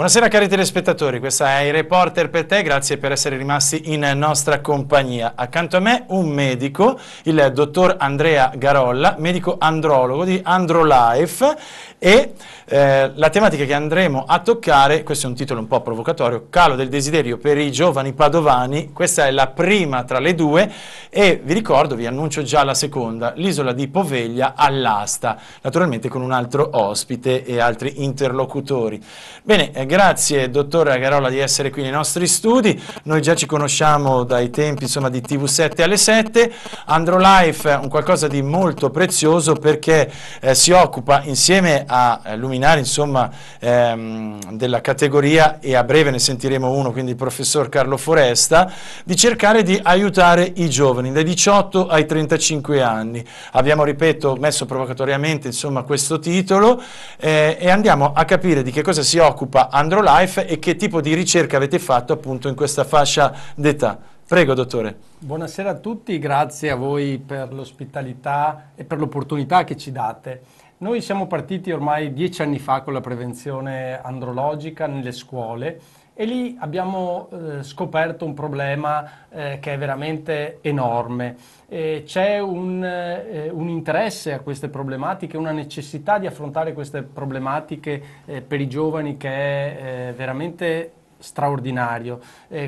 Buonasera cari telespettatori, questa è il Reporter per te, grazie per essere rimasti in nostra compagnia. Accanto a me un medico, il dottor Andrea Garolla, medico andrologo di AndroLife, e la tematica che andremo a toccare, questo è un titolo un po' provocatorio, calo del desiderio per i giovani padovani. Questa è la prima tra le due e vi ricordo, vi annuncio già la seconda, l'isola di Poveglia all'asta, naturalmente con un altro ospite e altri interlocutori. Bene, grazie dottor Garolla di essere qui nei nostri studi. Noi già ci conosciamo dai tempi insomma di TV7 alle 7. AndroLife è un qualcosa di molto prezioso perché si occupa insieme a luminari insomma della categoria, e a breve ne sentiremo uno, quindi il professor Carlo Foresta, di cercare di aiutare i giovani dai 18 ai 35 anni. Abbiamo, ripeto, messo provocatoriamente insomma questo titolo e andiamo a capire di che cosa si occupa AndroLife e che tipo di ricerca avete fatto appunto in questa fascia d'età. Prego dottore. Buonasera a tutti, grazie a voi per l'ospitalità e per l'opportunità che ci date. Noi siamo partiti ormai 10 anni fa con la prevenzione andrologica nelle scuole e lì abbiamo scoperto un problema che è veramente enorme. C'è un interesse a queste problematiche, una necessità di affrontare queste problematiche per i giovani che è veramente straordinario.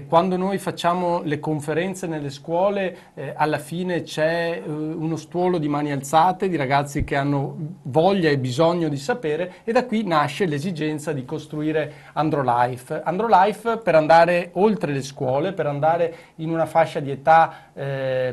Quando noi facciamo le conferenze nelle scuole, alla fine c'è uno stuolo di mani alzate di ragazzi che hanno voglia e bisogno di sapere, e da qui nasce l'esigenza di costruire AndroLife. AndroLife per andare oltre le scuole, per andare in una fascia di età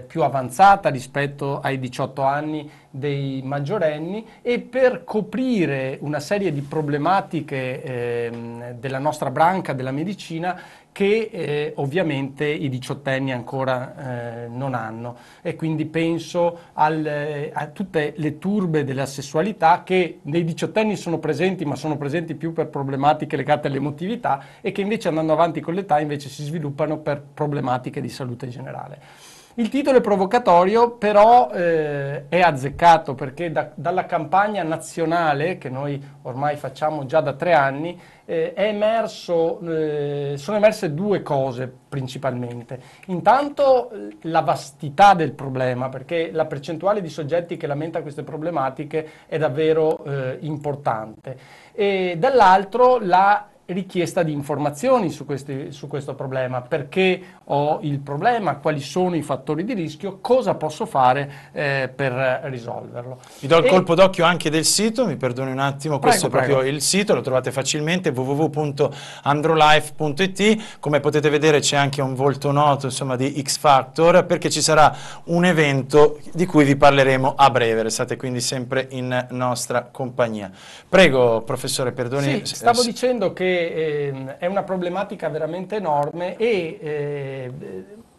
più avanzata rispetto ai 18 anni dei maggiorenni, e per coprire una serie di problematiche della nostra branca della medicina che ovviamente i diciottenni ancora non hanno. E quindi penso a tutte le turbe della sessualità che nei diciottenni sono presenti, ma sono presenti più per problematiche legate all'emotività, e che invece andando avanti con l'età invece si sviluppano per problematiche di salute generale. Il titolo è provocatorio, però è azzeccato, perché dalla campagna nazionale, che noi ormai facciamo già da 3 anni, sono emerse due cose principalmente. Intanto la vastità del problema, perché la percentuale di soggetti che lamenta queste problematiche è davvero importante, e dall'altro la richiesta di informazioni su questo problema: perché ho il problema, quali sono i fattori di rischio, cosa posso fare per risolverlo. Vi do il colpo d'occhio anche del sito, mi perdoni un attimo, questo è proprio il sito, lo trovate facilmente, www.androlife.it. come potete vedere c'è anche un volto noto insomma di X Factor, perché ci sarà un evento di cui vi parleremo a breve, restate quindi sempre in nostra compagnia. Prego professore, perdoni. Sì, stavo dicendo che è una problematica veramente enorme, e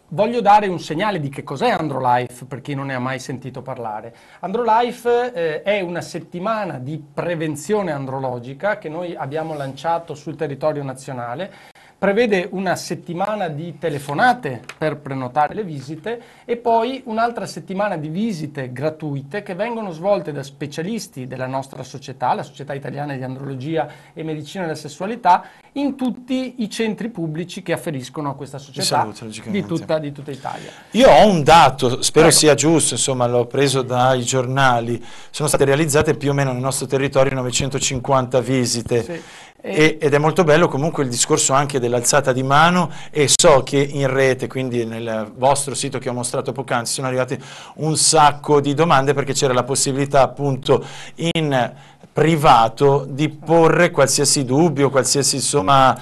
voglio dare un segnale di che cos'è AndroLife per chi non ne ha mai sentito parlare. AndroLife è una settimana di prevenzione andrologica che noi abbiamo lanciato sul territorio nazionale. Prevede una settimana di telefonate per prenotare le visite e poi un'altra settimana di visite gratuite che vengono svolte da specialisti della nostra società, la Società Italiana di Andrologia e Medicina della Sessualità, in tutti i centri pubblici che afferiscono a questa società di tutta Italia. Io ho un dato, spero sia giusto, insomma l'ho preso dai giornali, sono state realizzate più o meno nel nostro territorio 950 visite. Sì. Ed è molto bello comunque il discorso anche dell'alzata di mano, e so che in rete, quindi nel vostro sito che ho mostrato poc'anzi, sono arrivate un sacco di domande, perché c'era la possibilità appunto in privato di porre qualsiasi dubbio, qualsiasi insomma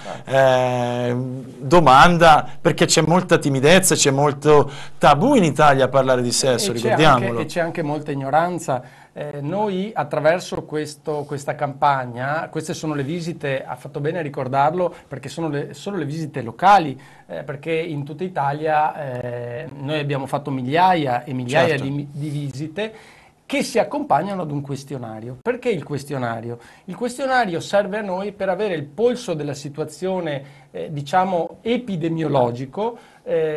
domanda, perché c'è molta timidezza, c'è molto tabù in Italia a parlare di sesso, ricordiamolo. E c'è anche molta ignoranza. Noi attraverso questa campagna, queste sono le visite, ha fatto bene a ricordarlo, perché sono solo le visite locali, perché in tutta Italia noi abbiamo fatto migliaia e migliaia di visite che si accompagnano ad un questionario. Perché il questionario? Il questionario serve a noi per avere il polso della situazione diciamo, epidemiologico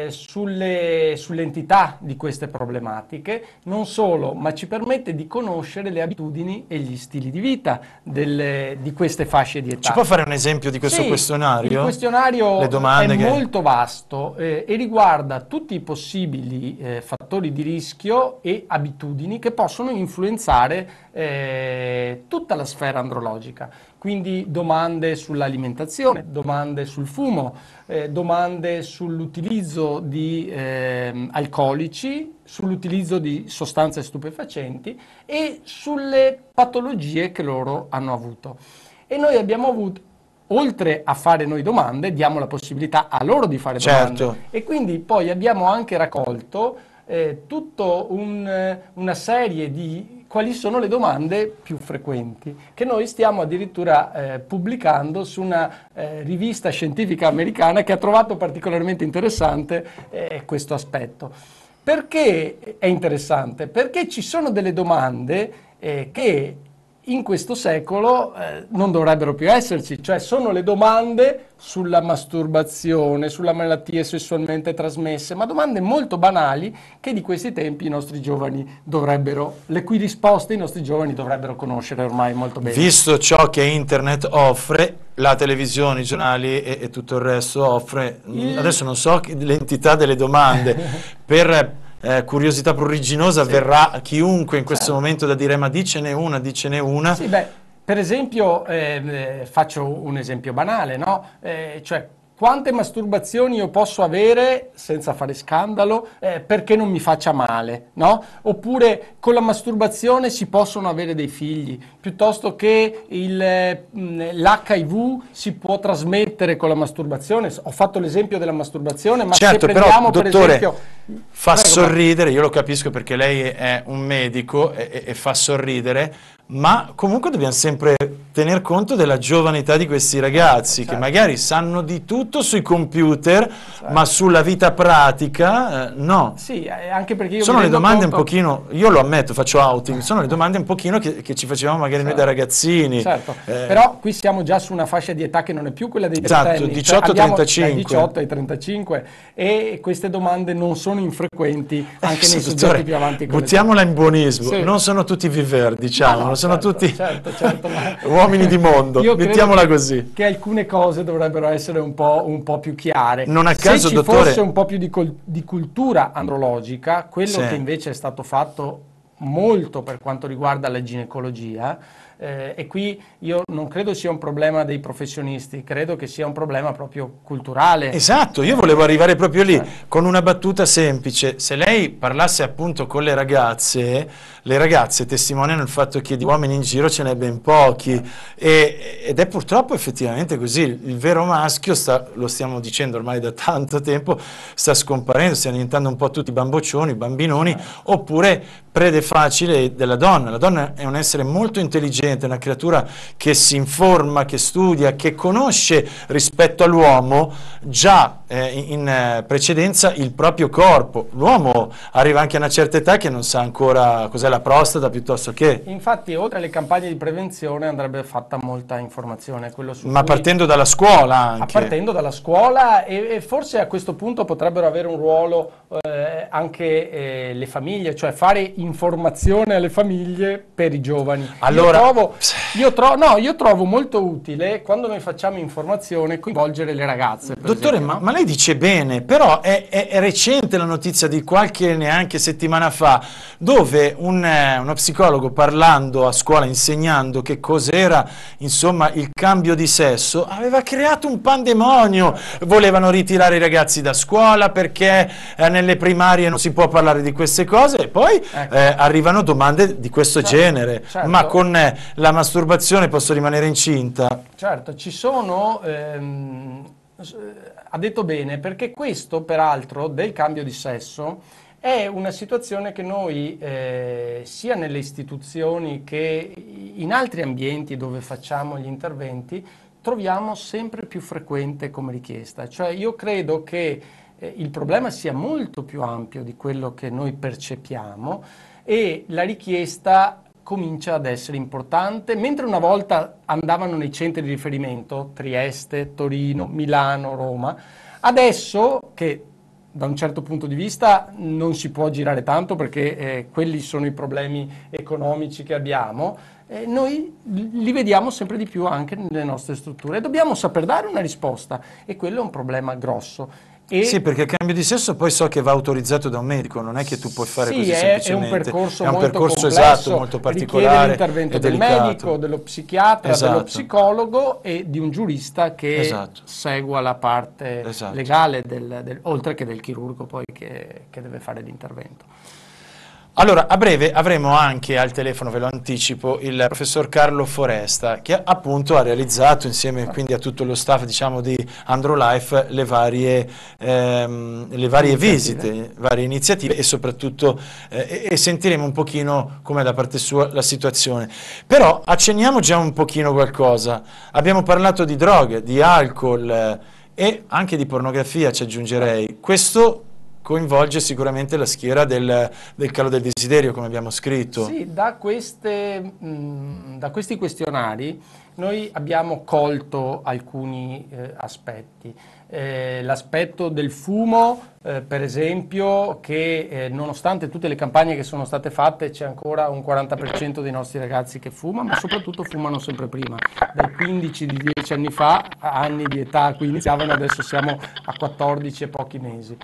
sull'entità di queste problematiche, non solo, ma ci permette di conoscere le abitudini e gli stili di vita di queste fasce di età. Ci può fare un esempio di questo questionario? Il questionario Le domande è molto vasto e riguarda tutti i possibili fattori di rischio e abitudini che possono influenzare tutta la sfera andrologica. Quindi domande sull'alimentazione, domande sul fumo, domande sull'utilizzo di alcolici, sull'utilizzo di sostanze stupefacenti e sulle patologie che loro hanno avuto. E noi abbiamo avuto, oltre a fare noi domande, diamo la possibilità a loro di fare domande. Certo. E quindi poi abbiamo anche raccolto tutta una serie di quali sono le domande più frequenti, che noi stiamo addirittura pubblicando su una rivista scientifica americana che ha trovato particolarmente interessante questo aspetto. Perché è interessante? Perché ci sono delle domande che in questo secolo non dovrebbero più esserci, cioè sono le domande sulla masturbazione, sulle malattie sessualmente trasmesse, ma domande molto banali che di questi tempi i nostri giovani le cui risposte i nostri giovani dovrebbero conoscere ormai molto bene. Visto ciò che internet offre, la televisione, i giornali e tutto il resto offre, adesso non so l'entità delle domande, per curiosità pruriginosa verrà chiunque in questo momento da dire ma dicene una. Sì, beh, per esempio, faccio un esempio banale, no? Cioè, quante masturbazioni io posso avere senza fare scandalo perché non mi faccia male, no? Oppure con la masturbazione si possono avere dei figli, piuttosto che l'HIV si può trasmettere con la masturbazione. Ho fatto l'esempio della masturbazione, ma certo, se prendiamo però, per dottore, esempio... fa sorridere, io lo capisco perché lei è un medico e fa sorridere, ma comunque dobbiamo sempre tener conto della giovane età di questi ragazzi, certo, che magari sanno di tutto sui computer, ma sulla vita pratica no. Sì, anche perché io sono le domande un conto... pochino, io lo ammetto, faccio outing, sono le domande un pochino che ci facevamo magari noi da ragazzini. Certo, però qui siamo già su una fascia di età che non è più quella dei esatto, 18-35. Cioè dai 18 ai 35 e queste domande non sono infrequenti anche nei soggetti più avanti. Buttiamola in buonismo, sì, non sono tutti viver, diciamo, no, sono tutti certo, ma uomini di mondo, mettiamola così. Che alcune cose dovrebbero essere un po' più chiare. Non a caso, se ci dottore, fosse un po' più di cultura andrologica, quello che invece è stato fatto molto per quanto riguarda la ginecologia, e qui io non credo sia un problema dei professionisti, credo che sia un problema proprio culturale. Esatto, io volevo arrivare proprio lì, con una battuta semplice. Se lei parlasse appunto con le ragazze testimoniano il fatto che di uomini in giro ce n'è ben pochi, ed è purtroppo effettivamente così. Il vero maschio, lo stiamo dicendo ormai da tanto tempo, sta scomparendo, stiamo diventando un po' tutti bamboccioni, bambinoni, oppure prede facile della donna. La donna è un essere molto intelligente, una creatura che si informa, che studia, che conosce rispetto all'uomo già in precedenza il proprio corpo. L'uomo arriva anche a una certa età che non sa ancora cos'è la prostata piuttosto che... Infatti, oltre alle campagne di prevenzione andrebbe fatta molta informazione. Ma partendo dalla scuola anche. Partendo dalla scuola e forse a questo punto potrebbero avere un ruolo anche le famiglie, cioè fare informazione alle famiglie per i giovani. Allora, io trovo molto utile quando noi facciamo informazione coinvolgere le ragazze. Dottore, esempio, ma lei dice bene, però è recente la notizia di qualche neanche settimana fa, dove uno psicologo parlando a scuola, insegnando che cos'era insomma il cambio di sesso, aveva creato un pandemonio. Volevano ritirare i ragazzi da scuola perché nelle primarie non si può parlare di queste cose, e poi arrivano domande di questo genere. Certo. Ma con la masturbazione posso rimanere incinta? Certo, ci sono... ha detto bene, perché questo peraltro del cambio di sesso è una situazione che noi sia nelle istituzioni che in altri ambienti dove facciamo gli interventi troviamo sempre più frequente come richiesta. Cioè io credo che il problema sia molto più ampio di quello che noi percepiamo e la richiesta comincia ad essere importante, mentre una volta andavano nei centri di riferimento, Trieste, Torino, Milano, Roma, adesso che da un certo punto di vista non si può girare tanto perché quelli sono i problemi economici che abbiamo, noi li vediamo sempre di più anche nelle nostre strutture e dobbiamo saper dare una risposta e quello è un problema grosso. Sì, perché il cambio di sesso poi so che va autorizzato da un medico, non è che tu puoi fare così semplicemente. È un percorso è un molto percorso complesso, esatto, molto particolare, richiede l'intervento e del delicato. medico, dello psichiatra, Esatto. dello psicologo e di un giurista che Esatto. segua la parte Esatto. legale, oltre che del chirurgo poi che deve fare l'intervento. Allora, a breve avremo anche al telefono, ve lo anticipo, il professor Carlo Foresta, che appunto ha realizzato insieme quindi a tutto lo staff, diciamo, di AndroLife le varie visite, varie iniziative e soprattutto e sentiremo un pochino come da parte sua la situazione. Però accenniamo già un pochino qualcosa. Abbiamo parlato di droghe, di alcol e anche di pornografia, ci aggiungerei. Questo coinvolge sicuramente la schiera del calo del desiderio, come abbiamo scritto. Sì, da questi questionari noi abbiamo colto alcuni aspetti. L'aspetto del fumo, per esempio, che nonostante tutte le campagne che sono state fatte c'è ancora un 40% dei nostri ragazzi che fuma, ma soprattutto fumano sempre prima, dai 15 di 10 anni fa, anni di età a cui iniziavano, adesso siamo a 14 e pochi mesi.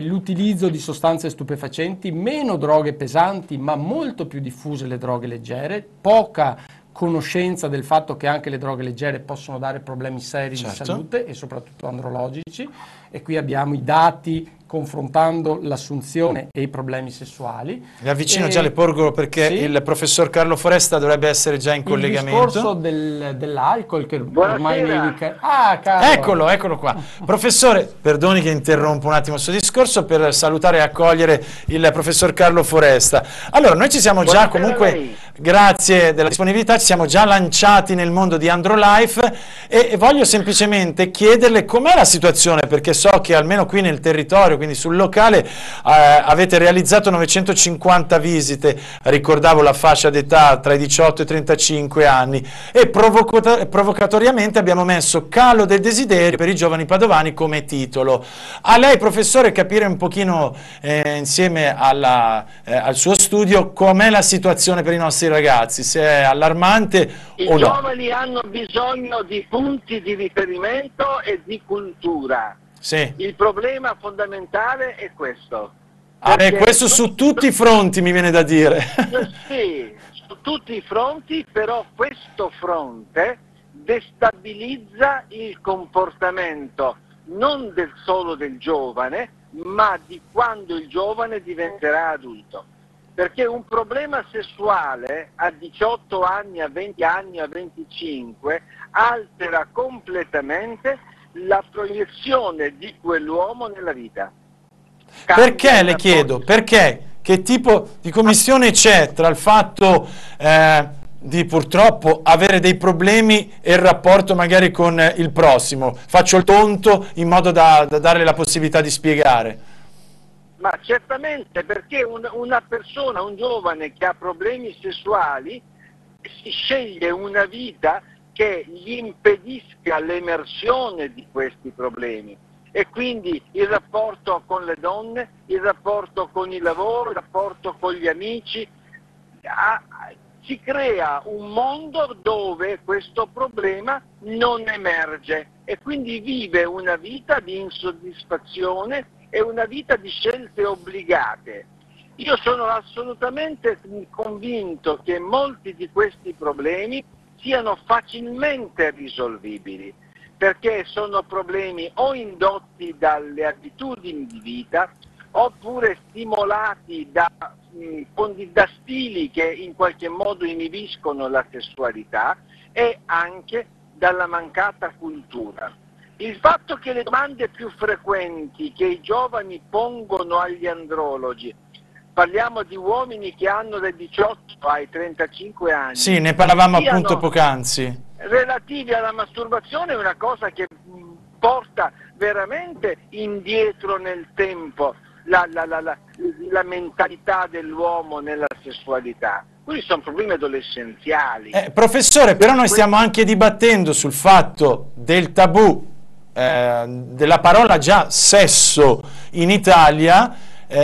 L'utilizzo di sostanze stupefacenti, meno droghe pesanti ma molto più diffuse le droghe leggere, poca conoscenza del fatto che anche le droghe leggere possono dare problemi seri di salute e soprattutto andrologici, e qui abbiamo i dati confrontando l'assunzione e i problemi sessuali. Mi avvicino, già le porgo perché sì, il professor Carlo Foresta dovrebbe essere già in collegamento. Il discorso dell'alcol che ormai medica... Ah, caro. Eccolo qua. Professore, perdoni che interrompo un attimo il suo discorso per salutare e accogliere il professor Carlo Foresta. Allora, noi ci siamo già comunque, grazie della disponibilità, ci siamo già lanciati nel mondo di AndroLife e voglio semplicemente chiederle com'è la situazione, perché so che almeno qui nel territorio, quindi sul locale, avete realizzato 950 visite, ricordavo la fascia d'età tra i 18 e i 35 anni, e provocatoriamente abbiamo messo calo del desiderio per i giovani padovani come titolo. A lei, professore, capire un pochino insieme al suo studio com'è la situazione per i nostri ragazzi, se è allarmante o no. I giovani hanno bisogno di punti di riferimento e di cultura. Sì. Il problema fondamentale è questo. Questo su tutti i fronti, mi viene da dire. Sì, su tutti i fronti, però questo fronte destabilizza il comportamento non solo del giovane, ma di quando il giovane diventerà adulto. Perché un problema sessuale a 18 anni, a 20 anni, a 25 altera completamente la proiezione di quell'uomo nella vita. Perché, le chiedo, perché? Che tipo di commissione c'è tra il fatto di purtroppo avere dei problemi e il rapporto magari con il prossimo? Faccio il tonto in modo da darle la possibilità di spiegare. Ma certamente, perché una persona, un giovane che ha problemi sessuali, si sceglie una vita che gli impedisca l'emersione di questi problemi, e quindi il rapporto con le donne, il rapporto con il lavoro, il rapporto con gli amici, si crea un mondo dove questo problema non emerge e quindi vive una vita di insoddisfazione e una vita di scelte obbligate. Io sono assolutamente convinto che molti di questi problemi siano facilmente risolvibili, perché sono problemi o indotti dalle abitudini di vita, oppure stimolati da stili che in qualche modo inibiscono la sessualità, e anche dalla mancata cultura. Il fatto che le domande più frequenti che i giovani pongono agli andrologi, parliamo di uomini che hanno dai 18 ai 35 anni. Sì, ne parlavamo appunto poc'anzi. Relativi alla masturbazione, è una cosa che porta veramente indietro nel tempo la mentalità dell'uomo nella sessualità. Quelli sono problemi adolescenziali. Professore, però noi stiamo anche dibattendo sul fatto del tabù della parola già sesso in Italia,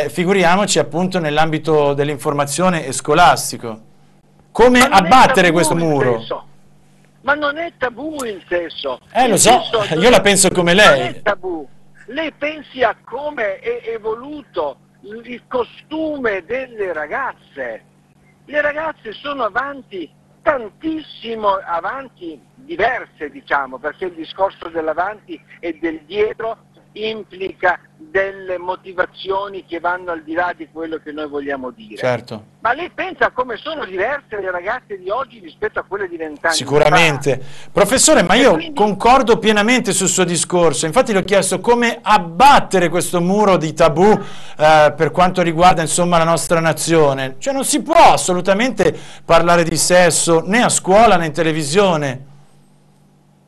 figuriamoci appunto nell'ambito dell'informazione e scolastico. Come abbattere questo muro? Ma non è tabù il sesso. Lo so, io la penso come lei. Non è tabù. Lei pensi a come è evoluto il costume delle ragazze. Le ragazze sono avanti, tantissimo avanti, diverse diciamo, perché il discorso dell'avanti e del dietro implica delle motivazioni che vanno al di là di quello che noi vogliamo dire. Certo. Ma lei pensa a come sono diverse le ragazze di oggi rispetto a quelle di 20 anni Sicuramente. fa. Professore, ma E io quindi concordo pienamente sul suo discorso, infatti le ho chiesto come abbattere questo muro di tabù per quanto riguarda insomma la nostra nazione. Cioè non si può assolutamente parlare di sesso né a scuola né in televisione.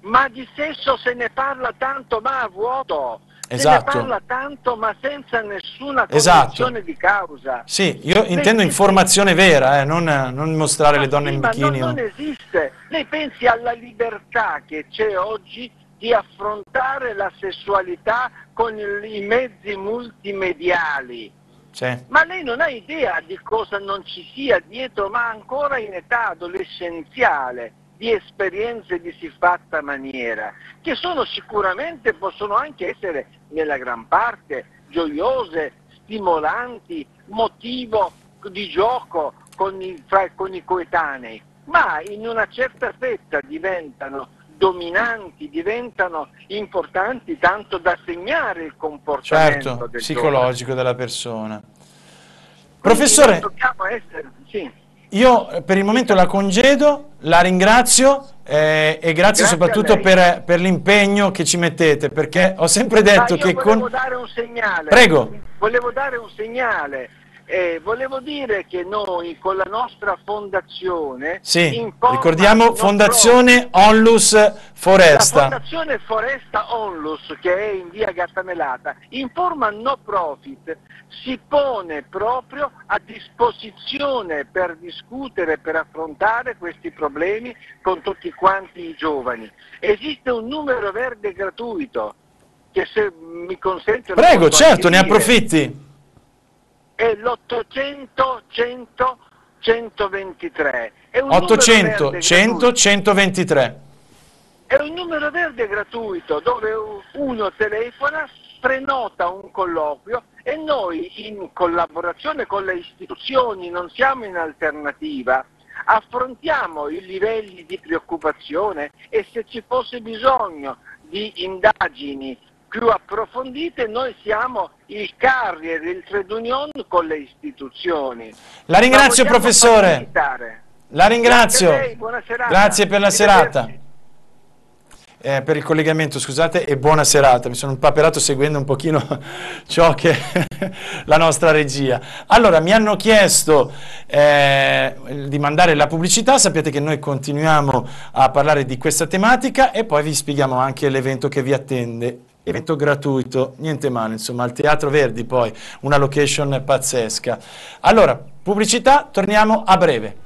Ma di sesso se ne parla tanto ma a vuoto. Esatto. Se ne parla tanto ma senza nessuna Esatto. cognizione di causa. Sì, io intendo informazione vera, non mostrare le donne sì, in ma bikini. non esiste. Lei pensi alla libertà che c'è oggi di affrontare la sessualità con i mezzi multimediali. Sì. Ma lei non ha idea di cosa non ci sia dietro, ma ancora in età adolescenziale, di esperienze di siffatta maniera, che sono sicuramente, possono anche essere nella gran parte gioiose, stimolanti, motivo di gioco con i coetanei, ma in una certa fetta diventano dominanti, diventano importanti tanto da segnare il comportamento Certo, del psicologico della persona. Quindi Professore, dobbiamo essere, sì. io per il momento la congedo, la ringrazio e grazie Grazie soprattutto a lei. per l'impegno che ci mettete, perché ho sempre detto che volevo dare un segnale. Prego. Volevo dare un segnale. Volevo dire che noi con la nostra fondazione, sì, ricordiamo Fondazione Onlus Foresta. La Fondazione Foresta Onlus, che è in via Gattamelata, in forma no profit, si pone proprio a disposizione per discutere, per affrontare questi problemi con tutti quanti i giovani. Esiste un numero verde gratuito, che se mi consente... Prego, certo, ne approfitti. È l'800 100 123. 800 100 123. È un numero verde gratuito dove uno telefona, prenota un colloquio e noi in collaborazione con le istituzioni, non siamo in alternativa, affrontiamo i livelli di preoccupazione e se ci fosse bisogno di indagini più approfondite noi siamo il carrier, il trade union con le istituzioni. La ringrazio professore, la ringrazio, grazie a lei, buona serata. Grazie per la serata, per il collegamento scusate e buona serata, mi sono impaperato seguendo un pochino ciò che la nostra regia. Allora mi hanno chiesto di mandare la pubblicità, sapete che noi continuiamo a parlare di questa tematica e poi vi spieghiamo anche l'evento che vi attende. Evento gratuito, niente male, insomma, al Teatro Verdi poi, una location pazzesca. Allora, pubblicità, torniamo a breve.